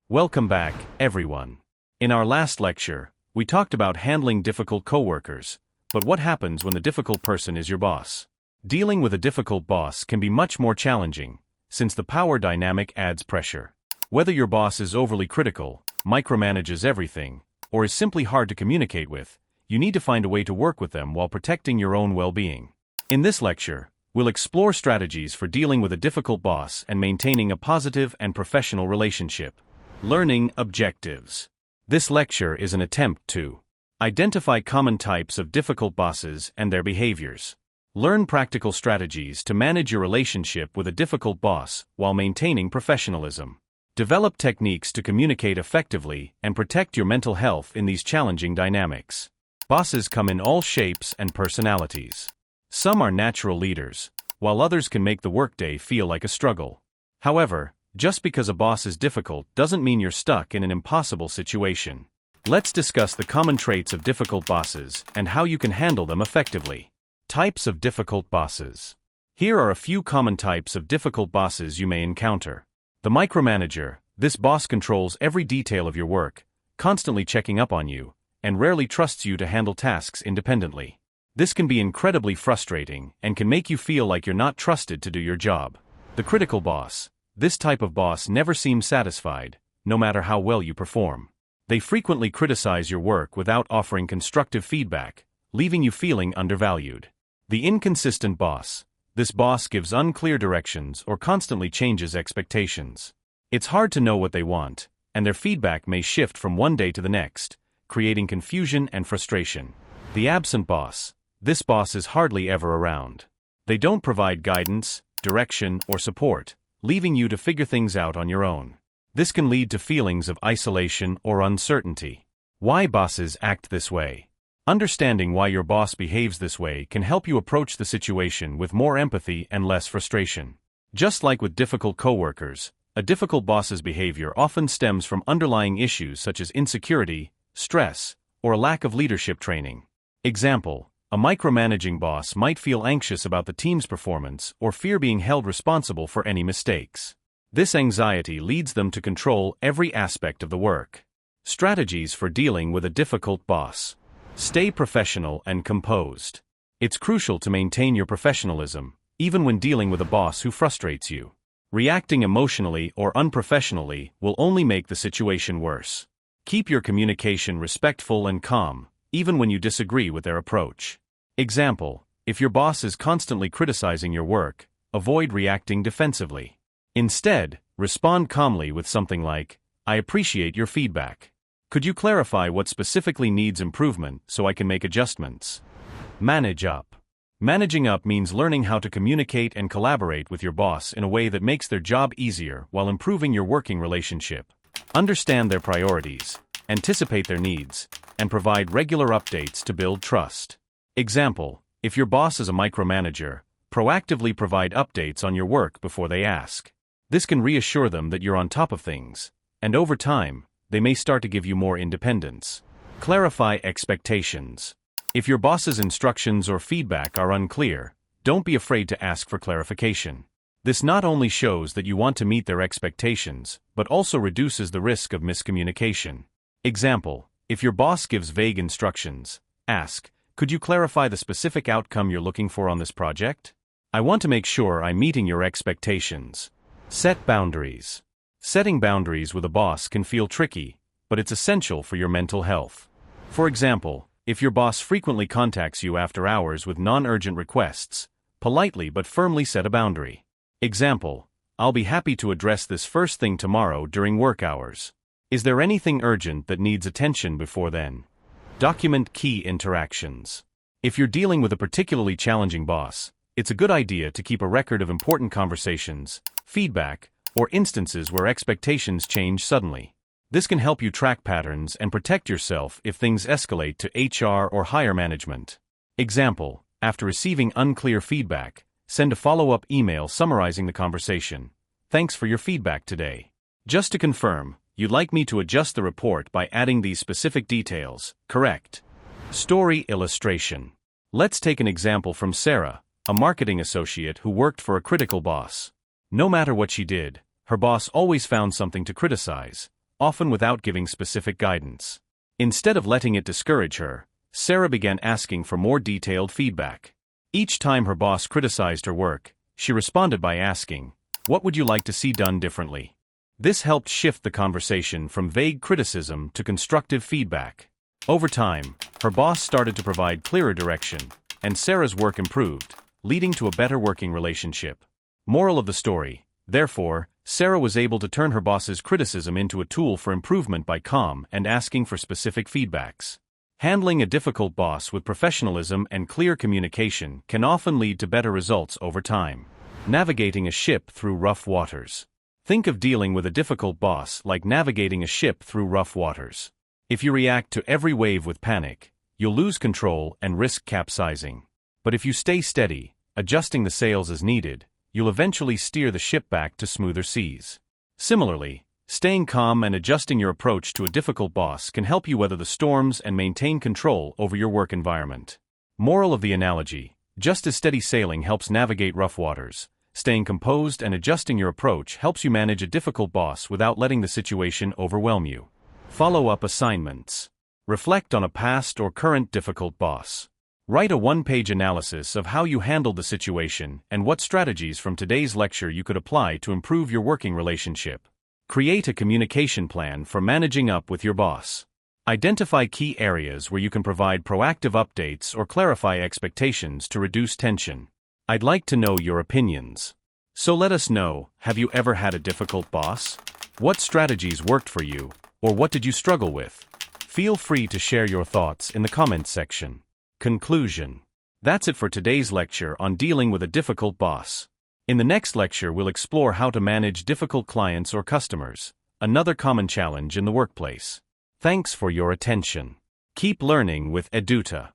Welcome back, everyone. In our last lecture, we talked about handling difficult coworkers, but what happens when the difficult person is your boss? Dealing with a difficult boss can be much more challenging, since the power dynamic adds pressure. Whether your boss is overly critical, micromanages everything, or is simply hard to communicate with, you need to find a way to work with them while protecting your own well-being. In this lecture, we'll explore strategies for dealing with a difficult boss and maintaining a positive and professional relationship. Learning objectives. This lecture is an attempt to identify common types of difficult bosses and their behaviors. Learn practical strategies to manage your relationship with a difficult boss while maintaining professionalism. Develop techniques to communicate effectively and protect your mental health in these challenging dynamics. Bosses come in all shapes and personalities. Some are natural leaders, while others can make the workday feel like a struggle. However, just because a boss is difficult doesn't mean you're stuck in an impossible situation. Let's discuss the common traits of difficult bosses and how you can handle them effectively. Types of difficult bosses. Here are a few common types of difficult bosses you may encounter. The micromanager. This boss controls every detail of your work, constantly checking up on you, and rarely trusts you to handle tasks independently. This can be incredibly frustrating and can make you feel like you're not trusted to do your job. The critical boss. This type of boss never seems satisfied, no matter how well you perform. They frequently criticize your work without offering constructive feedback, leaving you feeling undervalued. The inconsistent boss. This boss gives unclear directions or constantly changes expectations. It's hard to know what they want, and their feedback may shift from one day to the next, creating confusion and frustration. The absent boss. This boss is hardly ever around. They don't provide guidance, direction, or support, leaving you to figure things out on your own. This can lead to feelings of isolation or uncertainty. Why bosses act this way? Understanding why your boss behaves this way can help you approach the situation with more empathy and less frustration. Just like with difficult coworkers, a difficult boss's behavior often stems from underlying issues such as insecurity, stress, or a lack of leadership training. Example: a micromanaging boss might feel anxious about the team's performance or fear being held responsible for any mistakes. This anxiety leads them to control every aspect of the work. Strategies for dealing with a difficult boss. Stay professional and composed. It's crucial to maintain your professionalism, even when dealing with a boss who frustrates you. Reacting emotionally or unprofessionally will only make the situation worse. Keep your communication respectful and calm, even when you disagree with their approach. Example: if your boss is constantly criticizing your work, avoid reacting defensively. Instead, respond calmly with something like, "I appreciate your feedback. Could you clarify what specifically needs improvement so I can make adjustments?" Manage up. Managing up means learning how to communicate and collaborate with your boss in a way that makes their job easier while improving your working relationship. Understand their priorities, anticipate their needs, and provide regular updates to build trust. Example: if your boss is a micromanager, proactively provide updates on your work before they ask. This can reassure them that you're on top of things, and over time, they may start to give you more independence. Clarify expectations. If your boss's instructions or feedback are unclear, don't be afraid to ask for clarification. This not only shows that you want to meet their expectations, but also reduces the risk of miscommunication. Example: if your boss gives vague instructions, ask, "Could you clarify the specific outcome you're looking for on this project? I want to make sure I'm meeting your expectations." Set boundaries. Setting boundaries with a boss can feel tricky, but it's essential for your mental health. For example, if your boss frequently contacts you after hours with non-urgent requests, politely but firmly set a boundary. Example: "I'll be happy to address this first thing tomorrow during work hours. Is there anything urgent that needs attention before then?" Document key interactions. If you're dealing with a particularly challenging boss, it's a good idea to keep a record of important conversations, feedback, or instances where expectations change suddenly. This can help you track patterns and protect yourself if things escalate to HR or higher management. Example: after receiving unclear feedback, send a follow-up email summarizing the conversation. "Thanks for your feedback today. Just to confirm, you'd like me to adjust the report by adding these specific details, correct?" Story illustration. Let's take an example from Sarah, a marketing associate who worked for a critical boss. No matter what she did, her boss always found something to criticize, often without giving specific guidance. Instead of letting it discourage her, Sarah began asking for more detailed feedback. Each time her boss criticized her work, she responded by asking, "What would you like to see done differently?" This helped shift the conversation from vague criticism to constructive feedback. Over time, her boss started to provide clearer direction, and Sarah's work improved, leading to a better working relationship. Moral of the story: therefore, Sarah was able to turn her boss's criticism into a tool for improvement by calm and asking for specific feedbacks. Handling a difficult boss with professionalism and clear communication can often lead to better results over time. Navigating a ship through rough waters. Think of dealing with a difficult boss like navigating a ship through rough waters. If you react to every wave with panic, you'll lose control and risk capsizing. But if you stay steady, adjusting the sails as needed, you'll eventually steer the ship back to smoother seas. Similarly, staying calm and adjusting your approach to a difficult boss can help you weather the storms and maintain control over your work environment. Moral of the analogy: just as steady sailing helps navigate rough waters, staying composed and adjusting your approach helps you manage a difficult boss without letting the situation overwhelm you. Follow-up assignments. Reflect on a past or current difficult boss. Write a one-page analysis of how you handled the situation and what strategies from today's lecture you could apply to improve your working relationship. Create a communication plan for managing up with your boss. Identify key areas where you can provide proactive updates or clarify expectations to reduce tension. I'd like to know your opinions. So let us know, have you ever had a difficult boss? What strategies worked for you, or what did you struggle with? Feel free to share your thoughts in the comments section. Conclusion. That's it for today's lecture on dealing with a difficult boss. In the next lecture, we'll explore how to manage difficult clients or customers, another common challenge in the workplace. Thanks for your attention. Keep learning with Eduta.